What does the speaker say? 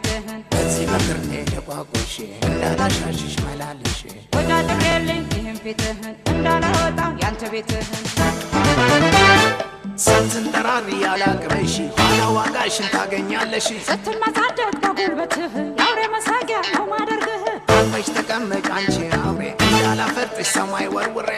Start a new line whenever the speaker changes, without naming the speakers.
ቤትህን
በዚህ በቅርኔ ደቋቁሽ እንዳላሻሽሽ መላልሽ
ወዳድሬልኝ ይህን ፊትህን እንዳላወጣ ያንተ ቤትህን
ስትንጠራሪ ያላቅመሽ ኋላ ዋጋሽን ታገኛለሽ
ስትል ማሳደግ በጉልበትህ የአውሬ መሳቂያ ነው ማደርግህ
አርፈሽ ተቀመጭ አንቺ አውሬ እንዳላፈርጥሽ ሰማይ ወርውሬ